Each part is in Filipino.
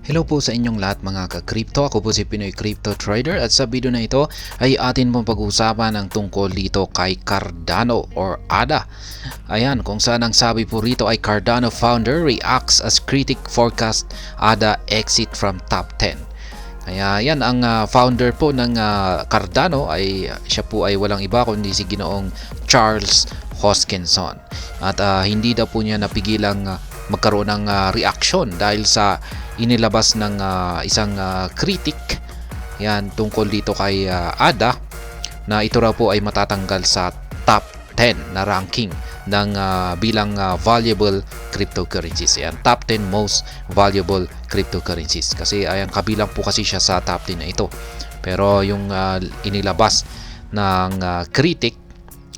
Hello po sa inyong lahat mga ka-crypto. Ako po si Pinoy Crypto Trader at sa video na ito ay atin pong pag-uusapan ang tungkol dito kay Cardano or ADA. Ayan, kung saan ang sabi po rito ay Cardano founder reacts as critic forecast ADA exit from top 10. Kaya yan ang founder po ng Cardano ay siya po ay walang iba kundi si Ginoong Charles Hoskinson. At hindi daw po niya napigilang magkaroon ng reaction dahil sa inilabas ng isang critic yan tungkol dito kay ADA na ito raw po ay matatanggal sa top 10 na ranking ng bilang valuable cryptocurrencies. Yan, top 10 most valuable cryptocurrencies. Kasi ayan, kabilang po kasi siya sa top 10 na ito. Pero yung inilabas ng critic,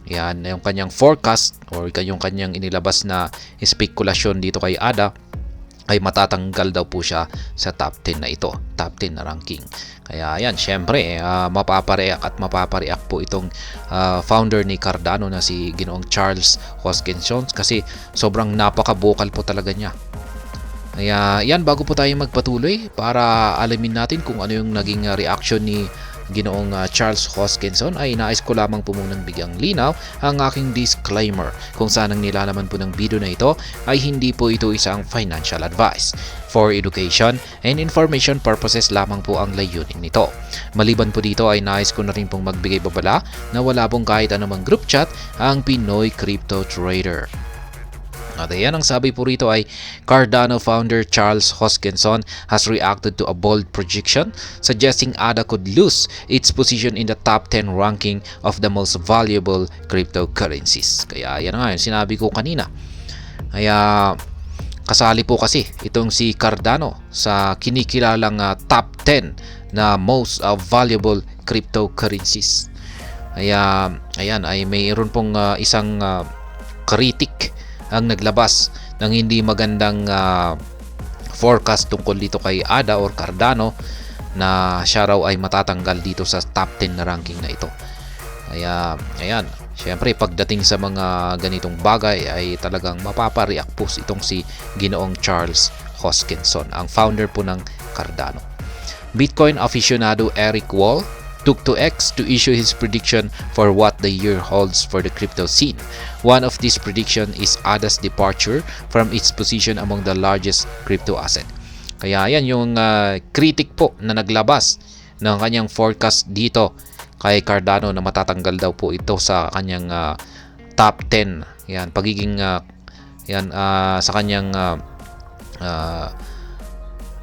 yan, yung kanyang forecast or yung kanyang inilabas na spekulasyon dito kay ADA ay matatanggal daw po siya sa top 10 na ito, top 10 na ranking. Kaya yan, syempre mapapareact at mapapareact po itong founder ni Cardano na si Ginoong Charles Hoskinson kasi sobrang napaka-vocal po talaga niya. Kaya yan, bago po tayo magpatuloy para alamin natin kung ano yung naging reaction ni Ginoong Charles Hoskinson ay nais ko lamang po munang bigyang linaw ang aking disclaimer kung saan ang nilalaman po ng video na ito ay hindi po ito isang financial advice. For education and information purposes lamang po ang layunin nito. Maliban po dito ay nais ko na rin pong magbigay babala na wala pong kahit anumang group chat ang Pinoy Crypto Trader. At ayan, ang sabi po rito ay Cardano founder Charles Hoskinson has reacted to a bold projection suggesting ADA could lose its position in the top 10 ranking of the most valuable cryptocurrencies. Kaya yan nga yung sinabi ko kanina. Kaya kasali po kasi itong si Cardano sa kinikilalang top 10 na most valuable cryptocurrencies. Kaya ayan ay mayroon pong isang critic ang naglabas ng hindi magandang forecast tungkol dito kay ADA or Cardano na siya raw ay matatanggal dito sa top 10 na ranking na ito. Kaya ayan, syempre pagdating sa mga ganitong bagay ay talagang mapapareact po itong si Ginoong Charles Hoskinson, ang founder po ng Cardano. Bitcoin aficionado Eric Wall took to X to issue his prediction for what the year holds for the crypto scene. One of these predictions is ADA's departure from its position among the largest crypto asset. Kaya yan yung critic po na naglabas ng kanyang forecast dito kay Cardano na matatanggal daw po ito sa kanyang top 10. Yan, pagiging sa kanyang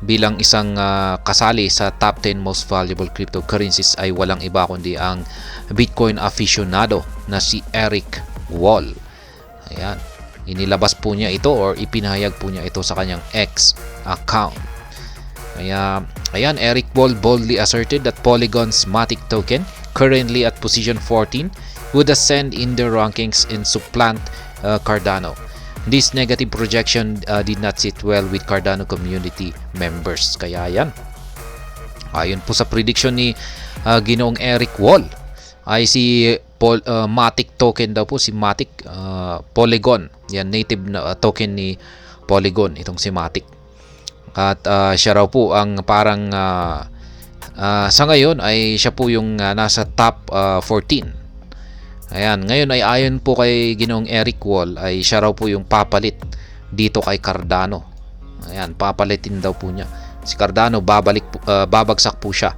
bilang isang kasali sa top 10 most valuable cryptocurrencies ay walang iba kundi ang Bitcoin aficionado na si Eric Wall. Ayan, inilabas po niya ito or ipinahayag po niya ito sa kanyang X account. Kaya ayan, Eric Wall boldly asserted that Polygon's Matic token, currently at position 14, would ascend in the rankings and supplant Cardano. This negative projection did not sit well with Cardano community members. Kaya yan, ayon po sa prediction ni Ginoong Eric Wall ay si Matic token daw po, si Matic Polygon. Yan, native na token ni Polygon itong si Matic. At siya raw po ang parang sa ngayon ay siya po yung nasa top 14. Ayan, ngayon ay ayon po kay Ginoong Eric Wall ay siya raw po yung papalit dito kay Cardano. Ayan, papalitin daw po niya. Si Cardano babagsak po siya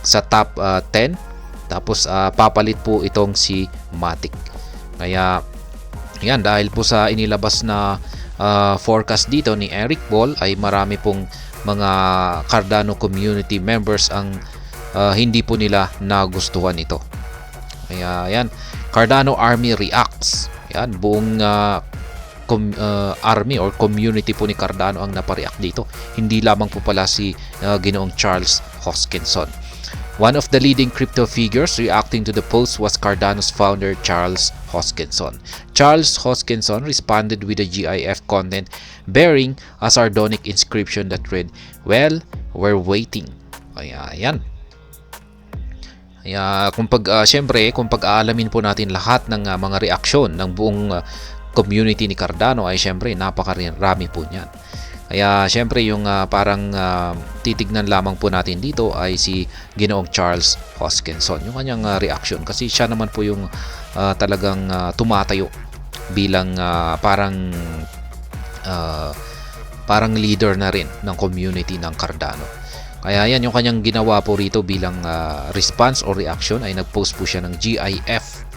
sa top 10. Tapos papalit po itong si Matic. Kaya ayan, dahil po sa inilabas na forecast dito ni Eric Wall ay marami pong mga Cardano community members ang hindi po nila nagustuhan ito. Kaya ayan, Cardano Army reacts. Yan, buong army or community po ni Cardano ang napareact dito. Hindi lamang po pala si Ginoong Charles Hoskinson. One of the leading crypto figures reacting to the post was Cardano's founder Charles Hoskinson. Charles Hoskinson responded with a GIF content bearing a sardonic inscription that read, "Well, we're waiting." Kaya yan. Kaya syempre kung pag-aalamin po natin lahat ng mga reaksyon ng buong community ni Cardano ay syempre napakarami po niyan. Kaya syempre yung parang titignan lamang po natin dito ay si Ginoong Charles Hoskinson, yung kanyang reaction, kasi siya naman po yung talagang tumatayo bilang parang leader na rin ng community ng Cardano. Kaya yan yung kanyang ginawa po rito bilang response or reaction, ay nag-post po siya ng GIF.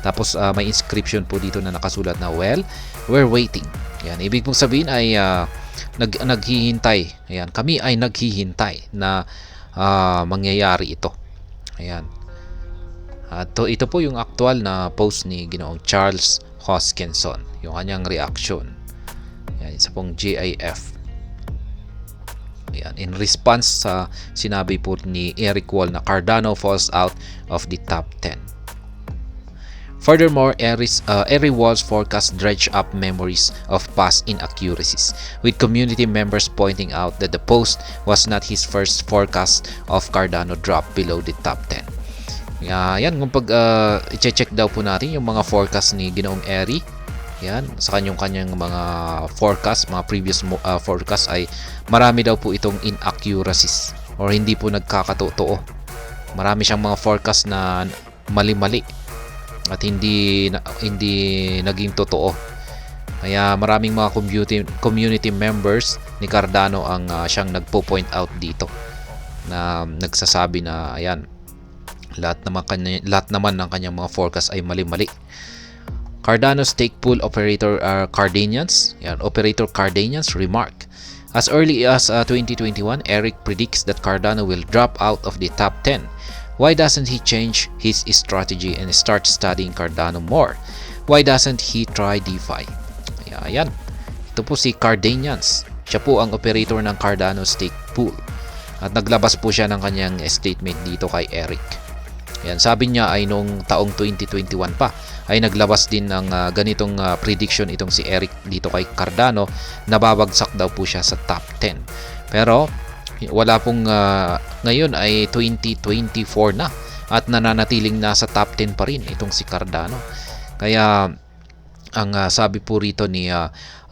Tapos may inscription po dito na nakasulat na, well, we're waiting. Yan, ibig pong sabihin ay naghihintay. Ayan, kami ay naghihintay na mangyayari ito. Ayan. At ito po yung actual na post ni Ginoong Charles Hoskinson, yung kanyang reaction. Ayan, isa pong GIF. Ayan, in response sa sinabi po ni Eric Wall na Cardano falls out of the top 10. Furthermore, Eric Wall's forecast dredged up memories of past inaccuracies, with community members pointing out that the post was not his first forecast of Cardano drop below the top 10. Yan, kung i-check daw po natin yung mga forecast ni Ginoong Eric, yan, sa kanyang mga forecast, mga previous forecast, ay marami daw po itong inaccuracies or hindi po nagkakatotoo. Marami siyang mga forecast na mali-mali at hindi naging totoo. Kaya maraming mga community members ni Cardano ang siyang nagpo-point out dito, na nagsasabi na ayan, lahat naman ng kanyang mga forecast ay mali-mali. Cardano stake pool operator Cardanians, operator Cardanians remark, as early as 2021, Eric predicts that Cardano will drop out of the top 10. Why doesn't he change his strategy and start studying Cardano more? Why doesn't he try DeFi? Ayan. Ito po si Cardanians. Siya po ang operator ng Cardano stake pool. At naglabas po siya ng kanyang statement dito kay Eric. Ayan, sabi niya ay noong taong 2021 pa ay naglabas din ng ganitong prediction itong si Eric dito kay Cardano, nababagsak daw po siya sa top 10. Pero wala pong ngayon ay 2024 na at nananatiling nasa top 10 pa rin itong si Cardano. Kaya ang sabi po rito ni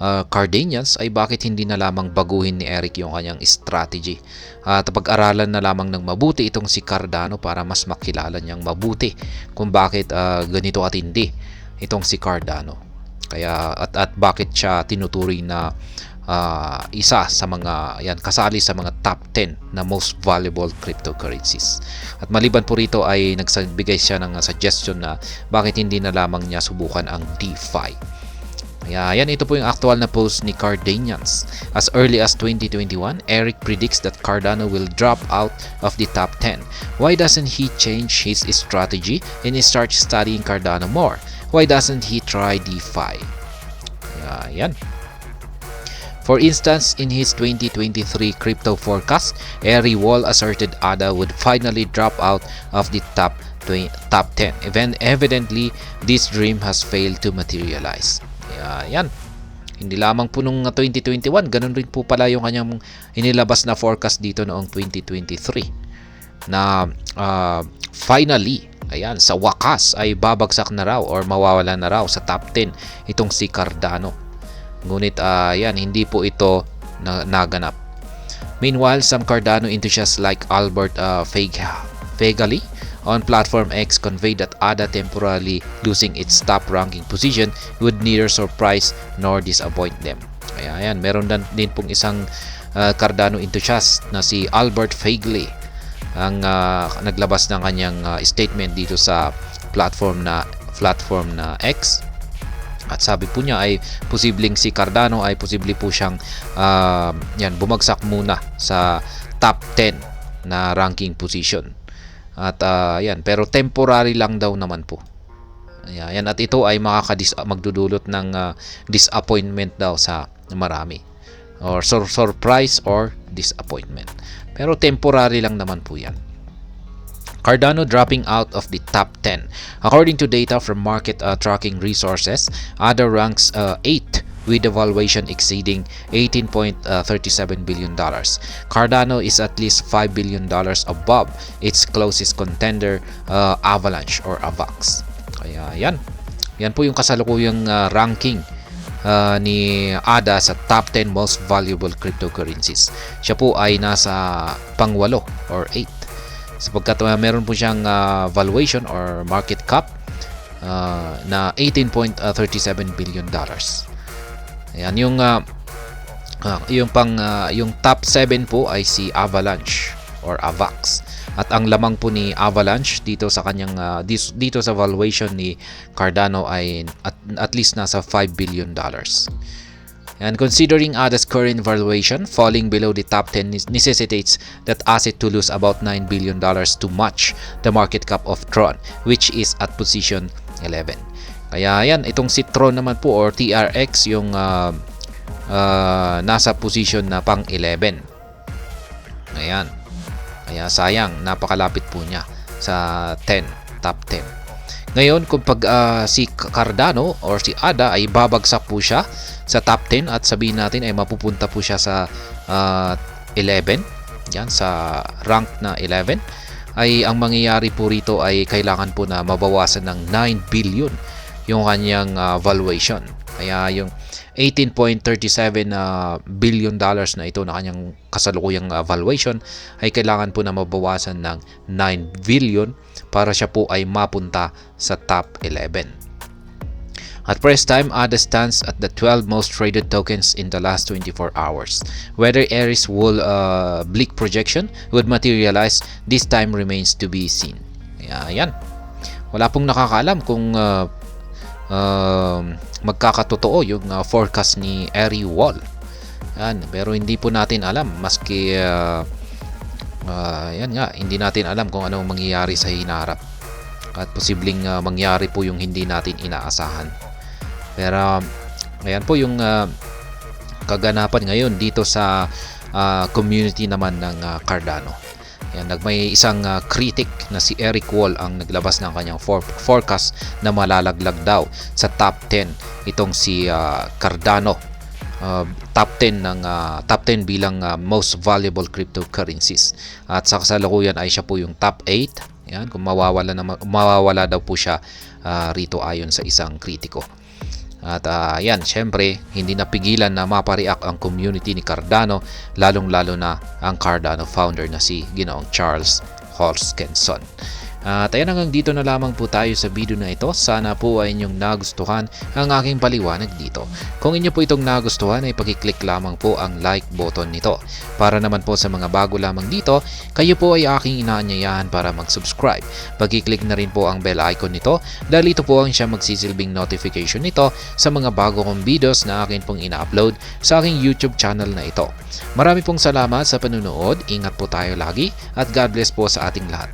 Cardanians ay bakit hindi na lamang baguhin ni Eric yung kanyang strategy at pag-aralan na lamang ng mabuti itong si Cardano para mas makilala niyang mabuti kung bakit ganito katindi itong si Cardano. Kaya at bakit siya tinuturing na isa sa mga kasali sa mga top 10 na most valuable cryptocurrencies. At maliban po rito ay nagbigay siya ng suggestion na bakit hindi na lamang niya subukan ang DeFi. Kaya ito po yung actual na post ni Cardanians. As early as 2021, Eric predicts that Cardano will drop out of the top 10. Why doesn't he change his strategy and start studying Cardano more? Why doesn't he try DeFi? Yan. For instance, in his 2023 crypto forecast, Eric Wall asserted ADA would finally drop out of the top 10. Evidently, this dream has failed to materialize. Yan. Hindi lamang po nung 2021, ganun rin po pala yung kanyang inilabas na forecast dito noong 2023 na finally, ayan, sa wakas ay babagsak na raw or mawawala na raw sa top 10 itong si Cardano. Ngunit hindi po ito naganap. Meanwhile, some Cardano enthusiasts like Albert Fegali on Platform X conveyed that ADA temporarily losing its top ranking position would neither surprise nor disappoint them. Kaya meron din pong isang Cardano enthusiast na si Albert Fegali ang naglabas ng kanyang statement dito sa platform na X. At sabi po niya ay posibleng si Cardano ay posible po siyang bumagsak muna sa top 10 na ranking position. At pero temporary lang daw naman po. Ayan, at ito ay magdudulot ng disappointment daw sa marami. Or surprise or disappointment. Pero temporary lang naman po yan. Cardano dropping out of the top 10. According to data from market tracking resources, ADA ranks 8 with a valuation exceeding $18.37 billion. Cardano is at least $5 billion above its closest contender, Avalanche or Avax. Kaya yan po yung kasalukuyang ranking ni ADA sa top 10 most valuable cryptocurrencies. Siya po ay nasa pang-8 or 8 sapagkat meron po siyang valuation or market cap na 18.37 billion dollars. Ayan, yung top 7 po ay si Avalanche or Avax. At ang lamang po ni Avalanche dito sa kanyang dito sa valuation ni Cardano ay at least nasa 5 billion dollars. And considering ADA's current valuation, falling below the top 10 necessitates that asset to lose about $9 billion to match the market cap of Tron, which is at position 11. Kaya yan, itong si Tron naman po or TRX yung nasa position na pang 11. Ayan. Kaya sayang, napakalapit po niya sa top 10. Ngayon, kung si Cardano or si ADA ay babagsak po siya sa top 10 at sabihin natin ay mapupunta po siya sa 11, yan, sa rank na 11, ay ang mangyayari po rito ay kailangan po na mabawasan ng 9 billion yung kanyang valuation. Kaya yung 18.37 billion dollars na ito na kanyang kasalukuyang valuation ay kailangan po na mabawasan ng 9 billion para siya po ay mapunta sa top 11. At press time, ADA stands at the 12 most traded tokens in the last 24 hours. Whether Aries wool bleak projection would materialize, this time remains to be seen. Ayan. Wala pong nakakaalam kung magkakatotoo yung forecast ni Aries Wall. Yan, pero hindi po natin alam maski yan nga, hindi natin alam kung anong mangyayari sa hinarap. At posibleng mangyari po yung hindi natin inaasahan. Pero ayan po yung kaganapan ngayon dito sa community naman ng Cardano. Yan, may isang critic na si Eric Wall ang naglabas ng kanyang forecast na malalaglag daw sa top 10 itong si Cardano. Top 10 bilang most valuable cryptocurrencies. At sa kasalukuyan ay siya po yung top 8. Yan, kung mawawala daw po siya rito ayon sa isang kritiko. At yan, syempre, hindi napigilan na mapareact ang community ni Cardano, lalong-lalo na ang Cardano founder na si Ginoong Charles Hoskinson. At ayan, hanggang dito na lamang po tayo sa video na ito. Sana po ay inyong nagustuhan ang aking paliwanag dito. Kung inyo po itong nagustuhan ay pag-click lamang po ang like button nito. Para naman po sa mga bago lamang dito, kayo po ay aking inaanyayahan para mag-subscribe. Pag-click na rin po ang bell icon nito dahil ito po ang siya magsisilbing notification nito sa mga bago kong videos na akin pong ina-upload sa aking YouTube channel na ito. Marami pong salamat sa panunood. Ingat po tayo lagi at God bless po sa ating lahat.